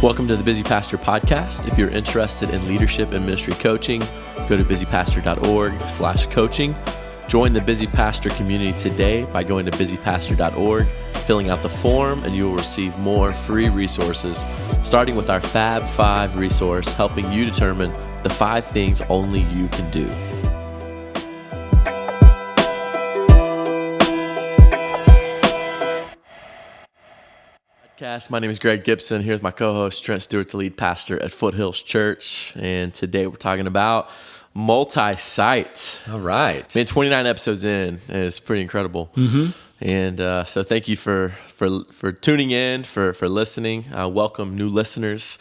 Welcome to the Busy Pastor Podcast. If you're interested in leadership and ministry coaching, go to busypastor.org/coaching. Join the Busy Pastor community today by going to busypastor.org, filling out the form, and you will receive more free resources, starting with our Fab 5 resource, helping you determine the 5 things only you can do. My name is Greg Gibson, here with my co-host Trent Stewart, the lead pastor at Foothills Church, and today we're talking about multi-site. All right. Man, 29 episodes in is pretty incredible. And so thank you for tuning in, for listening. Welcome new listeners.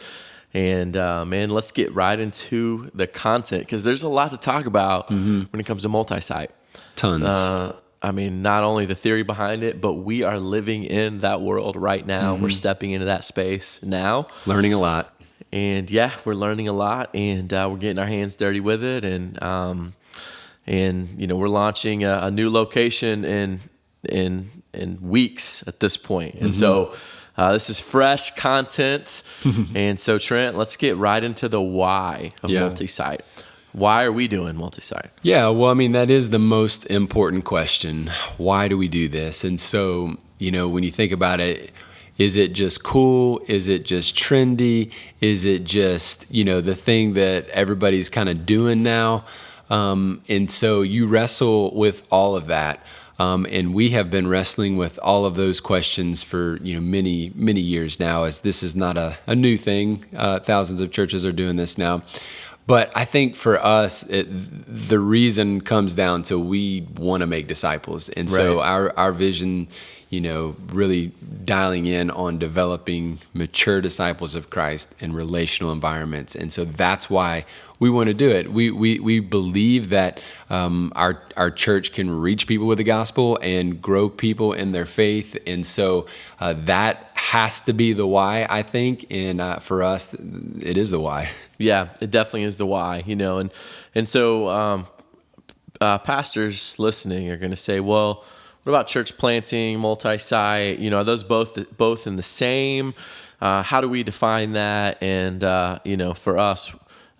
And man, let's get right into the content because there's a lot to talk about when it comes to multi-site. Tons. I mean, not only the theory behind it, but we are living in that world right now. We're stepping into that space now. Learning a lot. And yeah, we're learning a lot, and we're getting our hands dirty with it. And you know, we're launching a new location in weeks at this point. And so this is fresh content. And so Trent, let's get right into the why of multi-site. Why are we doing multi-site? Yeah, well, I mean, that is the most important question. Why do we do this? And so, you know, when you think about it, is it just cool? Is it just trendy? Is it just, you know, the thing that everybody's kind of doing now? And so you wrestle with all of that. And we have been wrestling with all of those questions for, you know, many, many years now, as this is not a new thing. Thousands of churches are doing this now. But I think for us, the reason comes down to we want to make disciples. And so our vision, you know, really dialing in on developing mature disciples of Christ in relational environments. And so that's why we want to do it. We believe that our church can reach people with the gospel and grow people in their faith. And so that has to be the why, I think. And for us, it is the why. Yeah, it definitely is the why, you know. And so pastors listening are going to say, well, what about church planting, multi-site? You know, are those both in the same? How do we define that? And, you know, for us,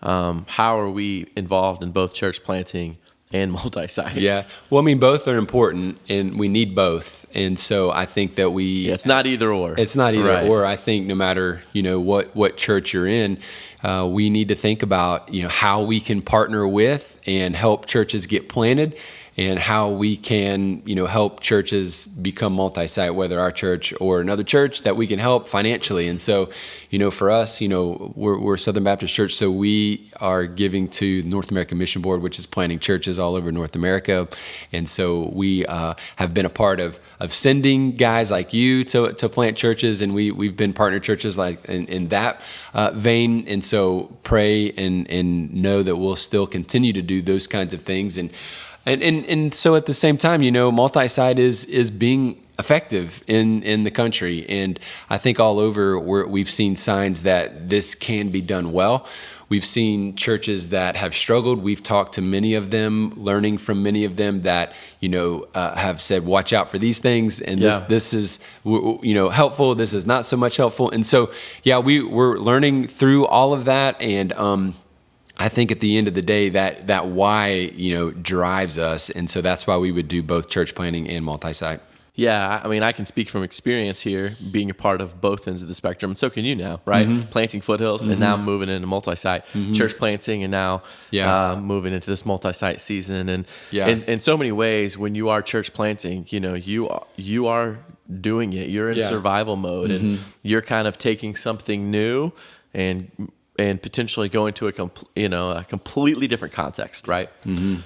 how are we involved in both church planting and multi-site? Yeah. Well, I mean, both are important and we need both. And so I think that it's not either or. It's not either or. I think no matter, you know, what church you're in, we need to think about, you know, how we can partner with and help churches get planted, and how we can, you know, help churches become multi-site, whether our church or another church that we can help financially. And so, you know, for us, you know, we're Southern Baptist Church, so we are giving to North American Mission Board, which is planting churches all over North America. And so we have been a part of sending guys like you to plant churches, and we've been partner churches like in that vein. And so pray and know that we'll still continue to do those kinds of things. And so at the same time, you know, multi-site is being effective in the country. And I think all over we've seen signs that this can be done well. We've seen churches that have struggled. We've talked to many of them, learning from many of them that, you know, have said, watch out for these things. And this is, you know, helpful. This is not so much helpful. And so, yeah, we're learning through all of that. And, I think at the end of the day, that why, you know, drives us. And so that's why we would do both church planting and multi-site. Yeah, I mean, I can speak from experience here, being a part of both ends of the spectrum, and so can you now, right? Planting Foothills and now moving into multi-site, church planting and now moving into this multi-site season. And in so many ways, when you are church planting, you know, you are doing it. You're in survival mode, and you're kind of taking something new and potentially going to a completely different context, right?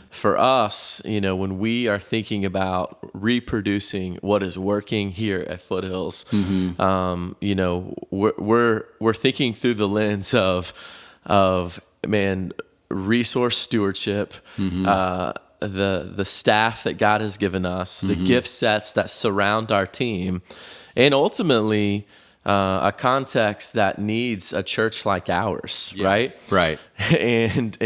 For us, you know, when we are thinking about reproducing what is working here at Foothills, you know, we're thinking through the lens of resource stewardship, the staff that God has given us, the gift sets that surround our team, and ultimately a context that needs a church like ours, right? Right. And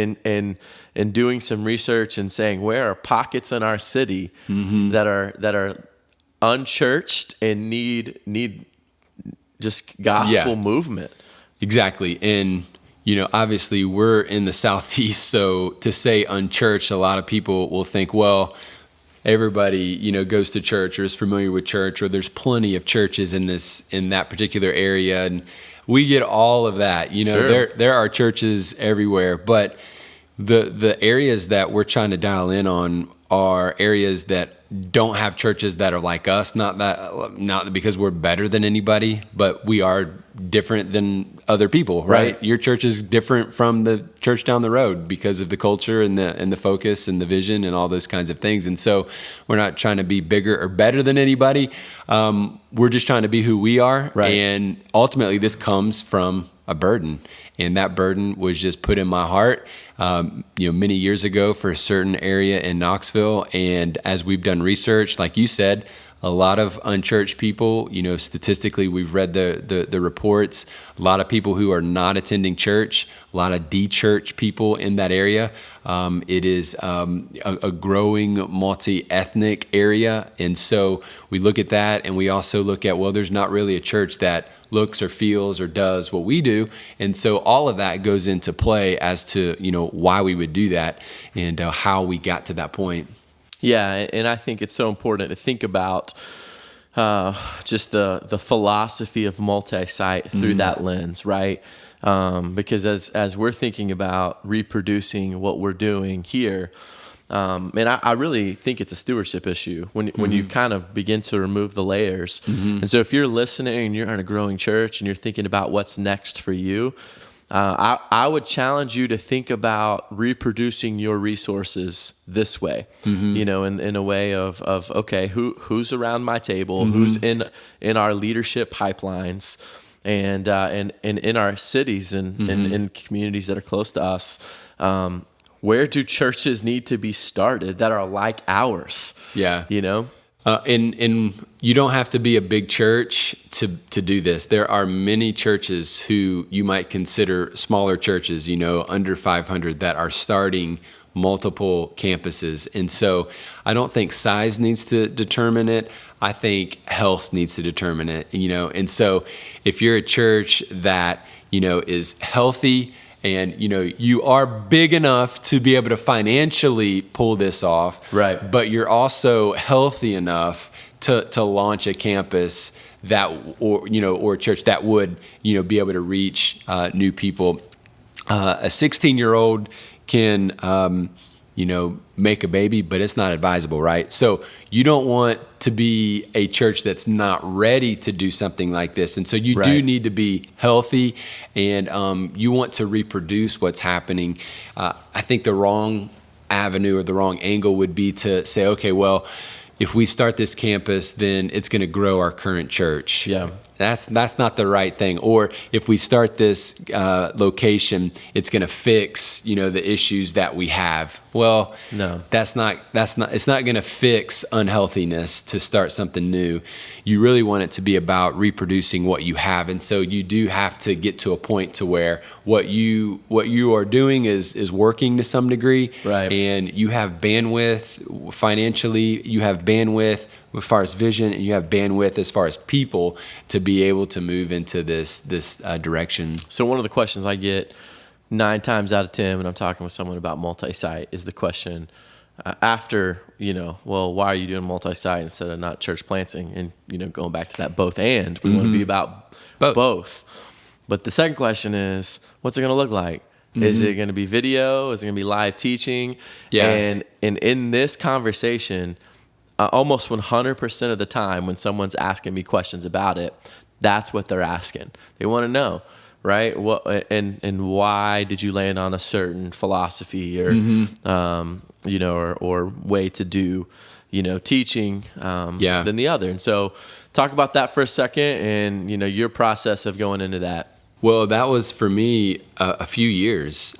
doing some research and saying, where are pockets in our city that are unchurched and need just gospel movement. Exactly. And, obviously we're in the Southeast, so to say unchurched, a lot of people will think, well, everybody, goes to church or is familiar with church, or there's plenty of churches in that particular area. And we get all of that, Sure. there are churches everywhere, but the areas that we're trying to dial in on are areas that don't have churches that are like us, not because we're better than anybody, but we are different than other people, right? Your church is different from the church down the road because of the culture and the focus and the vision and all those kinds of things. And so we're not trying to be bigger or better than anybody. We're just trying to be who we are. Right. And ultimately this comes from a burden. And that burden was just put in my heart, many years ago for a certain area in Knoxville. And as we've done research, like you said, a lot of unchurched people, statistically, we've read the reports, a lot of people who are not attending church, a lot of de-church people in that area. It is a growing multi-ethnic area. And so we look at that, and we also look at, well, there's not really a church that looks or feels or does what we do. And so all of that goes into play as to, why we would do that and how we got to that point. Yeah, and I think it's so important to think about just the philosophy of multi-site through that lens, right? Because as we're thinking about reproducing what we're doing here, and I really think it's a stewardship issue when you kind of begin to remove the layers. And so if you're listening and you're in a growing church and you're thinking about what's next for you, I would challenge you to think about reproducing your resources this way, in a way of okay, who's around my table, who's in our leadership pipelines, and in our cities and in communities that are close to us. Where do churches need to be started that are like ours? Yeah, And you don't have to be a big church to do this. There are many churches who you might consider smaller churches, under 500, that are starting multiple campuses. And so I don't think size needs to determine it. I think health needs to determine it, And so if you're a church that, is healthy, and you are big enough to be able to financially pull this off, right? But you're also healthy enough to launch a campus that, or a church that would be able to reach new people. A 16-year-old can make a baby, but it's not advisable, right? So you don't want to be a church that's not ready to do something like this. And so you do need to be healthy, and you want to reproduce what's happening. I think the wrong avenue or the wrong angle would be to say, okay, well, if we start this campus, then it's going to grow our current church. Yeah. That's not the right thing. Or if we start this location, it's going to fix, the issues that we have. Well, no, it's not going to fix unhealthiness to start something new. You really want it to be about reproducing what you have. And so you do have to get to a point to where what you are doing is working to some degree. Right. And you have bandwidth financially, you have bandwidth as far as vision, and you have bandwidth as far as people to be able to move into this direction. So one of the questions I get 9 times out of 10 when I'm talking with someone about multi-site is the question after, well, why are you doing multi-site instead of not church planting? And, going back to that both and, we want to be about both. But the second question is, what's it going to look like? Is it going to be video? Is it going to be live teaching? Yeah. And in this conversation, almost 100% of the time when someone's asking me questions about it, that's what they're asking. They want to know, right? What and why did you land on a certain philosophy or or way to do teaching than the other? And so talk about that for a second and your process of going into that. Well, that was for me a few years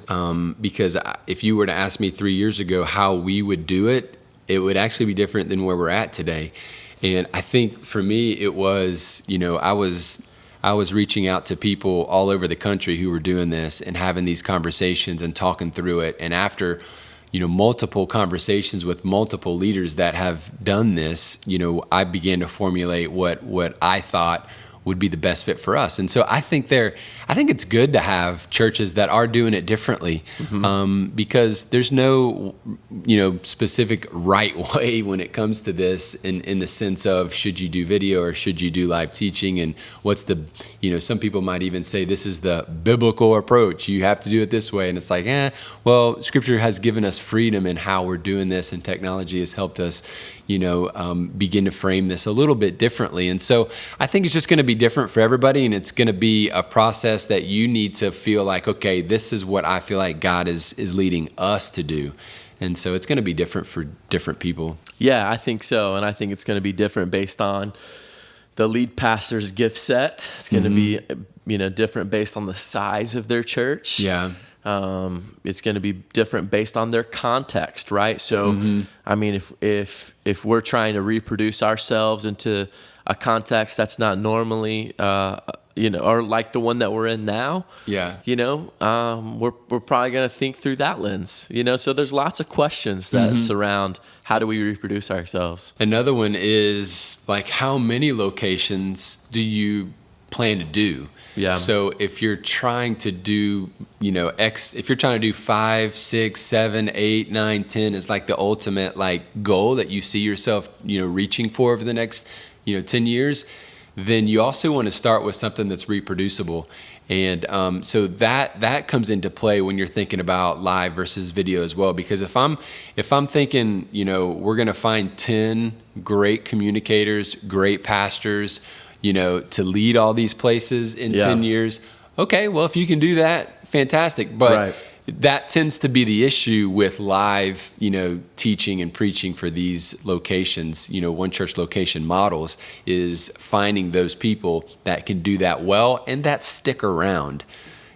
because if you were to ask me 3 years ago how we would do it, it would actually be different than where we're at today. And I think for me, it was, I was reaching out to people all over the country who were doing this and having these conversations and talking through it. And after, multiple conversations with multiple leaders that have done this, I began to formulate what I thought would be the best fit for us. And so I think it's good to have churches that are doing it differently, because there's no, specific right way when it comes to this in the sense of should you do video or should you do live teaching, and what's the, some people might even say this is the biblical approach. You have to do it this way. And it's like, well, Scripture has given us freedom in how we're doing this, and technology has helped us, begin to frame this a little bit differently. And so I think it's just going to be different for everybody, and it's going to be a process that you need to feel like, okay, this is what I feel like God is leading us to do. And so it's going to be different for different people. Yeah, I think so. And I think it's going to be different based on the lead pastor's gift set. It's going to be, different based on the size of their church. Yeah. It's going to be different based on their context, right? So, I mean, if we're trying to reproduce ourselves into a context that's not normally, or like the one that we're in now, we're probably going to think through that lens, So there's lots of questions that surround how do we reproduce ourselves. Another one is like, how many locations do you plan to do? Yeah. So if you're trying to do, if you're trying to do 5, 6, 7, 8, 9, 10 is like the ultimate goal that you see yourself, reaching for over the next, 10 years, then you also want to start with something that's reproducible. And so that comes into play when you're thinking about live versus video as well. Because if I'm thinking, we're going to find 10 great communicators, great pastors, to lead all these places in 10 years. Okay, well, if you can do that, fantastic. But that tends to be the issue with live, teaching and preaching for these locations, one church location models, is finding those people that can do that well and that stick around,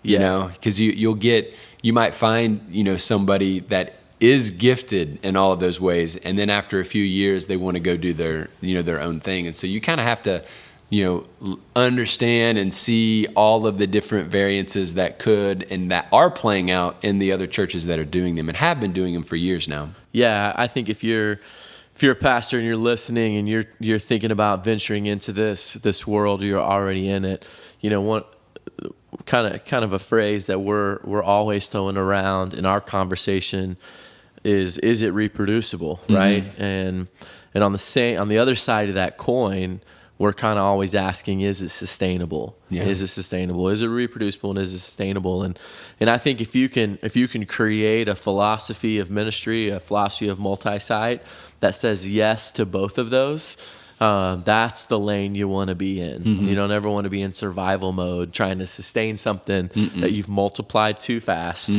because you might find, somebody that is gifted in all of those ways. And then after a few years, they want to go do their own thing. And so you kind of have to, understand and see all of the different variances that could and that are playing out in the other churches that are doing them and have been doing them for years now. Yeah, I think if you're a pastor and you're listening and you're thinking about venturing into this world, or you're already in it, one kind of a phrase that we're always throwing around in our conversation is it reproducible, right? And on the other side of that coin, we're kind of always asking, is it sustainable? Yeah. Is it sustainable? Is it reproducible? And is it sustainable? And I think if you can create a philosophy of ministry, a philosophy of multi-site that says yes to both of those, that's the lane you want to be in. You don't ever want to be in survival mode, trying to sustain something that you've multiplied too fast,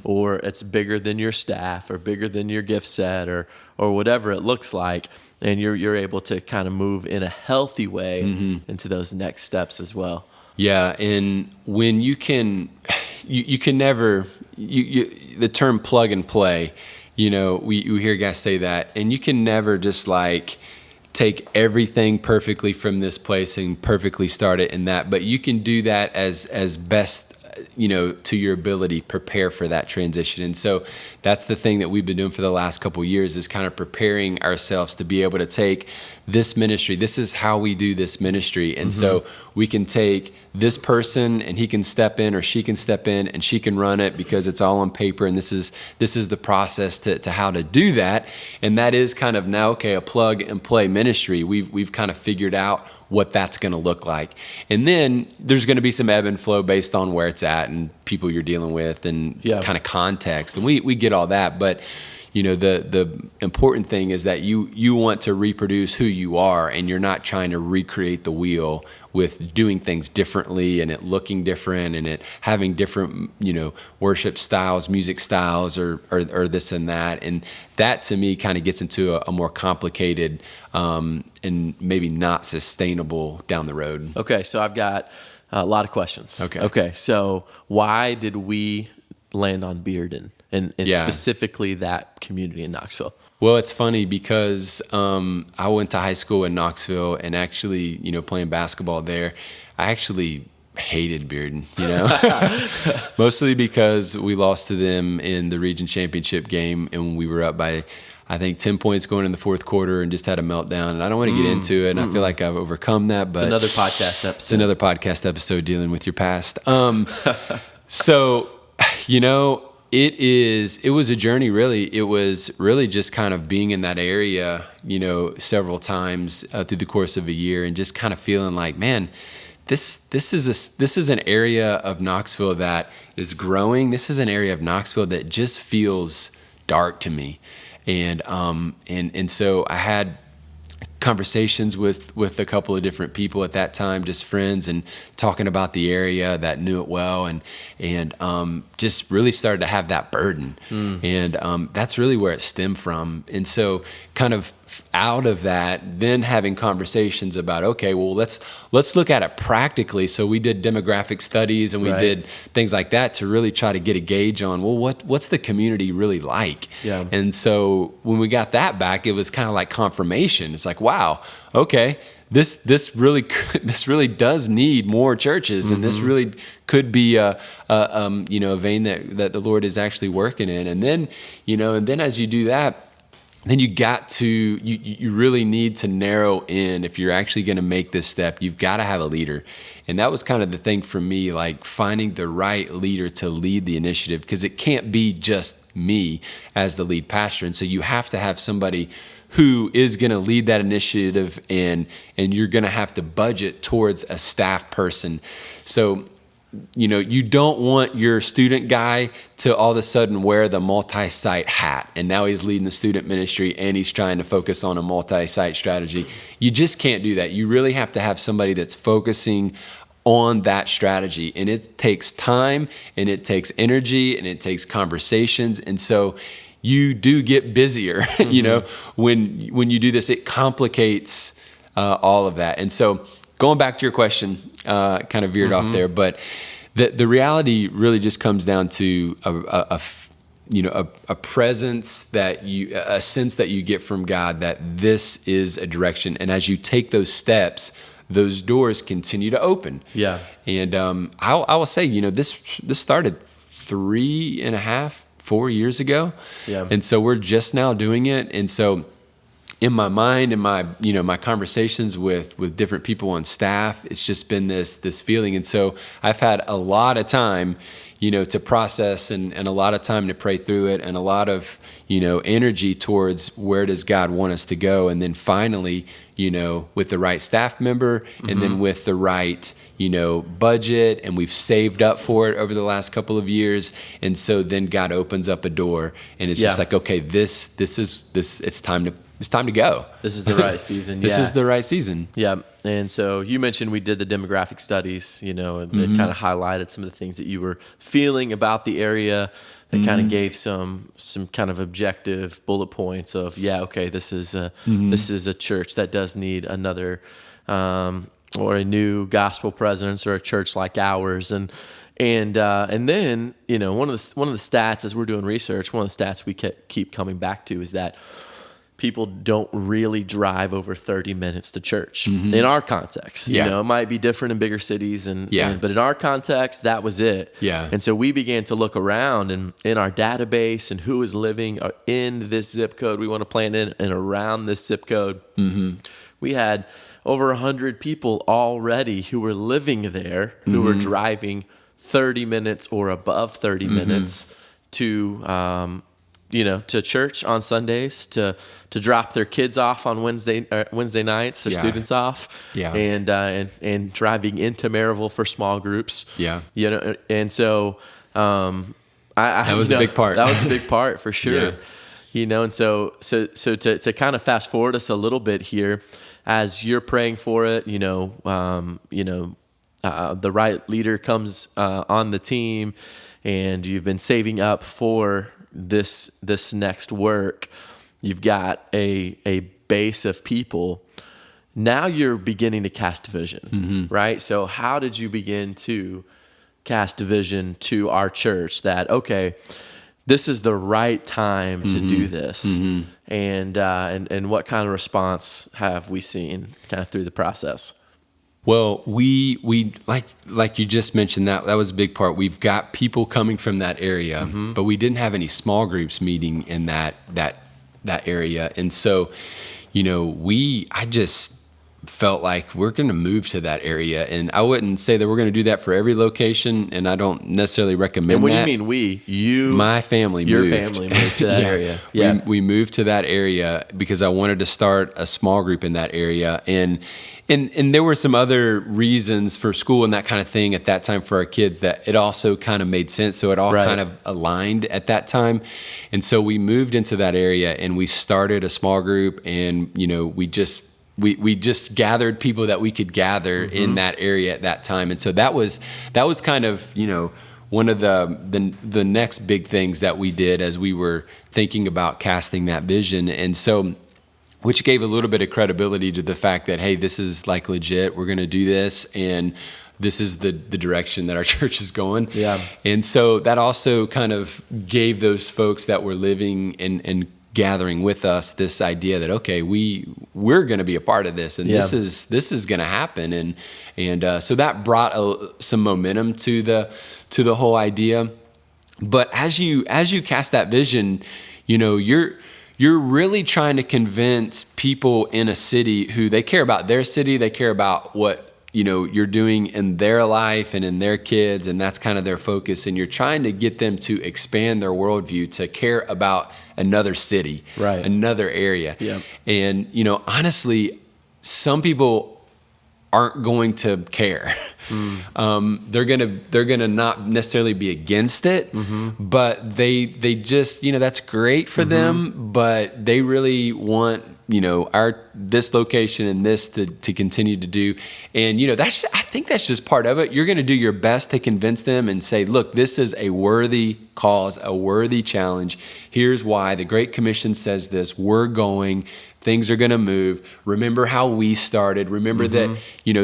or it's bigger than your staff, or bigger than your gift set, or whatever it looks like. And you're able to kind of move in a healthy way into those next steps as well. Yeah, and when you can never, the term plug and play, we hear guys say that, and you can never just take everything perfectly from this place and perfectly start it in that, but you can do that as best, to your ability, prepare for that transition. And so that's the thing that we've been doing for the last couple of years, is kind of preparing ourselves to be able to take this ministry. This is how we do this ministry. And so we can take this person and he can step in, or she can step in and she can run it because it's all on paper. And this is the process to how to do that. And that is kind of now, a plug and play ministry. We've kind of figured out what that's going to look like. And then there's going to be some ebb and flow based on where it's at and people you're dealing with and kind of context. And we get all that. But the important thing is that you want to reproduce who you are, and you're not trying to recreate the wheel with doing things differently and it looking different and it having different, worship styles, music styles, or this and that. And that to me kind of gets into a more complicated and maybe not sustainable down the road. Okay, so I've got a lot of questions. Okay, so why did we land on Bearden? And specifically that community in Knoxville? Well, it's funny because I went to high school in Knoxville, and actually, playing basketball there, I actually hated Bearden, mostly because we lost to them in the region championship game, and we were up by, I think 10 points going in the fourth quarter and just had a meltdown. And I don't want to get into it. And I feel like I've overcome that. But it's another podcast episode. It's another podcast episode dealing with your past. So, it was a journey, really. It was really just kind of being in that area, several times through the course of a year, and just kind of feeling like, man, this is an area of Knoxville that is growing. This is an area of Knoxville that just feels dark to me. And so I had conversations with a couple of different people at that time, just friends, and talking about the area that knew it well, and just really started to have that burden. And that's really where it stemmed from. And so kind of out of that, then having conversations about, okay, well, let's look at it practically. So we did demographic studies, and we did things like that to really try to get a gauge on, well, what's the community really like? Yeah. And so when we got that back, it was kind of like confirmation. It's like, wow, okay, this really does need more churches, and this really could be a vein that the Lord is actually working in. And then as you do that, then you really need to narrow in. If you're actually going to make this step, you've got to have a leader. And that was kind of the thing for me, like finding the right leader to lead the initiative, because it can't be just me as the lead pastor. And so you have to have somebody who is going to lead that initiative, and you're going to have to budget towards a staff person. So you don't want your student guy to all of a sudden wear the multi-site hat, and now he's leading the student ministry and he's trying to focus on a multi-site strategy. You just can't do that. You really have to have somebody that's focusing on that strategy, and it takes time, and it takes energy, and it takes conversations. And so you do get busier, when you do this. It complicates all of that. And so going back to your question, kind of veered off there, but the reality really just comes down to a presence a sense that you get from God that this is a direction. And as you take those steps, those doors continue to open. Yeah. And I will say, this started 3.5-4 years ago. Yeah. And so we're just now doing it. And so in my mind and my conversations with different people on staff, it's just been this feeling. And so I've had a lot of time, to process, and a lot of time to pray through it, and a lot of, energy towards where does God want us to go. And then finally, with the right staff member, and then with the right, budget, and we've saved up for it over the last couple of years. And so then God opens up a door, and it's just like, okay, this it's time to go. This is the right season. This is the right season. Yeah. And so you mentioned we did the demographic studies, and it kind of highlighted some of the things that you were feeling about the area. That kind of gave some kind of objective bullet points of, this is a church that does need another or a new gospel presence, or a church like ours. And then one of the stats, as we're doing research, one of the stats we keep coming back to is that people don't really drive over 30 minutes to church in our context. It might be different in bigger cities, but in our context, that was it. Yeah. And so we began to look around and in our database and who is living in this zip code we want to plant in and around this zip code. We had over 100 people already who were living there, who were driving 30 minutes or above 30 minutes to church on Sundays, to drop their kids off on Wednesday nights, their students off, and driving into Maryville for small groups. Yeah. And so that was a big part. That was a big part for sure. And so to kind of fast forward us a little bit here, as you're praying for it, the right leader comes on the team, and you've been saving up for this next work. You've got a base of people. Now you're beginning to cast vision, right? So how did you begin to cast vision to our church that, okay, this is the right time to do this? And what kind of response have we seen kind of through the process? Well, we like you just mentioned, that was a big part. We've got people coming from that area, but we didn't have any small groups meeting in that that area. And so, I just felt like we're going to move to that area. And I wouldn't say that we're going to do that for every location, and I don't necessarily recommend that. And what do you mean we? My family moved. Your family moved to that area. Yeah. We moved to that area because I wanted to start a small group in that area. And there were some other reasons for school and that kind of thing at that time for our kids that it also kind of made sense. So it all kind of aligned at that time. And so we moved into that area and we started a small group, and, we just gathered people that we could gather in that area at that time. And so that was kind of, one of the next big things that we did as we were thinking about casting that vision. And so, which gave a little bit of credibility to the fact that, hey, this is like legit, we're going to do this, and this is the direction that our church is going. Yeah. And so that also kind of gave those folks that were living and gathering with us this idea that, okay, we're going to be a part of this, and this is going to happen, and so that brought some momentum to the whole idea. But as you cast that vision, you're really trying to convince people in a city who they care about their city, they care about what you're doing in their life and in their kids, and that's kind of their focus. And you're trying to get them to expand their worldview to care about another city, another area. Yeah. And, honestly, some people aren't going to care. They're gonna not necessarily be against it, but they just, that's great for them, but they really want this location and this to continue to do. And, I think that's just part of it. You're going to do your best to convince them and say, look, this is a worthy cause, a worthy challenge. Here's why. The Great Commission says this. We're going. Things are going to move. Remember how we started. Remember that,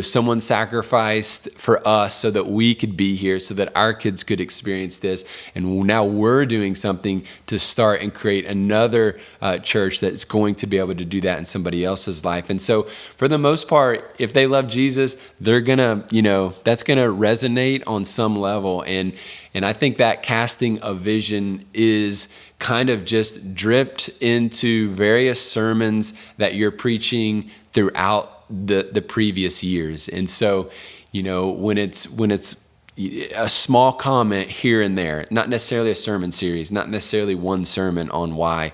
someone sacrificed for us so that we could be here, so that our kids could experience this. And now we're doing something to start and create another church that's going to be able to do that in somebody else's life. And so for the most part, if they love Jesus, they're going to, that's going to resonate on some level. And I think that casting a vision is kind of just dripped into various sermons that you're preaching throughout the previous years. And so, when it's a small comment here and there, not necessarily a sermon series, not necessarily one sermon on why,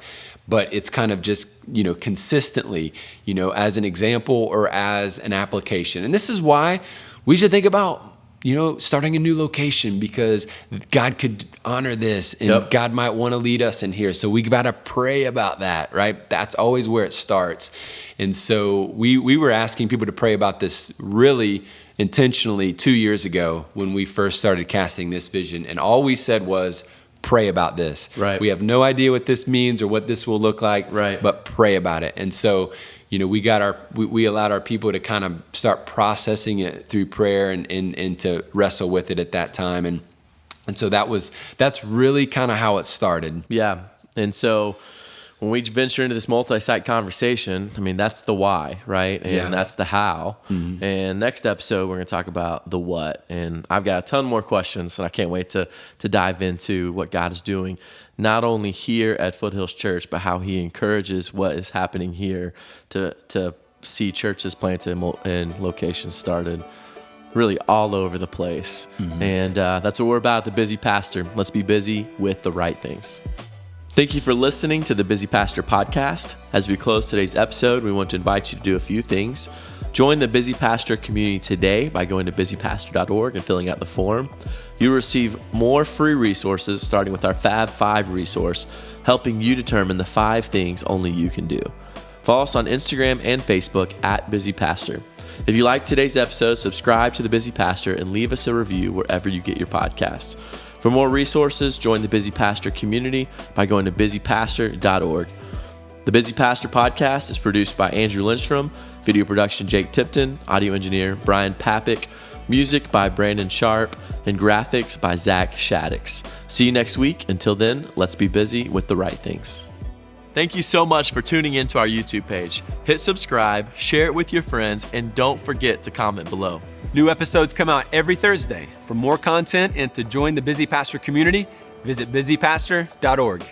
but it's kind of just, consistently, as an example or as an application. And this is why we should think about starting a new location, because God could honor this, and God might want to lead us in here. So we got to pray about that, right? That's always where it starts. And so we were asking people to pray about this really intentionally 2 years ago when we first started casting this vision. And all we said was, pray about this. Right. We have no idea what this means or what this will look like, but pray about it. And so we allowed our people to kind of start processing it through prayer and to wrestle with it at that time. And so that's really kind of how it started. Yeah. And so when we venture into this multi-site conversation, that's the why, right? And that's the how. And next episode, we're going to talk about the what. And I've got a ton more questions, and I can't wait to dive into what God is doing, not only here at Foothills Church, but how he encourages what is happening here to see churches planted and locations started really all over the place. And that's what we're about at The Busy Pastor. Let's be busy with the right things. Thank you for listening to the Busy Pastor podcast. As we close today's episode, we want to invite you to do a few things. Join the Busy Pastor community today by going to busypastor.org and filling out the form. You'll receive more free resources, starting with our Fab 5 resource, helping you determine the 5 things only you can do. Follow us on Instagram and Facebook at Busy Pastor. If you liked today's episode, subscribe to the Busy Pastor and leave us a review wherever you get your podcasts. For more resources, join the Busy Pastor community by going to busypastor.org. The Busy Pastor podcast is produced by Andrew Lindstrom, video production Jake Tipton, audio engineer Brian Papick, music by Brandon Sharp, and graphics by Zach Shaddix. See you next week. Until then, let's be busy with the right things. Thank you so much for tuning into our YouTube page. Hit subscribe, share it with your friends, and don't forget to comment below. New episodes come out every Thursday. For more content and to join the Busy Pastor community, visit busypastor.org.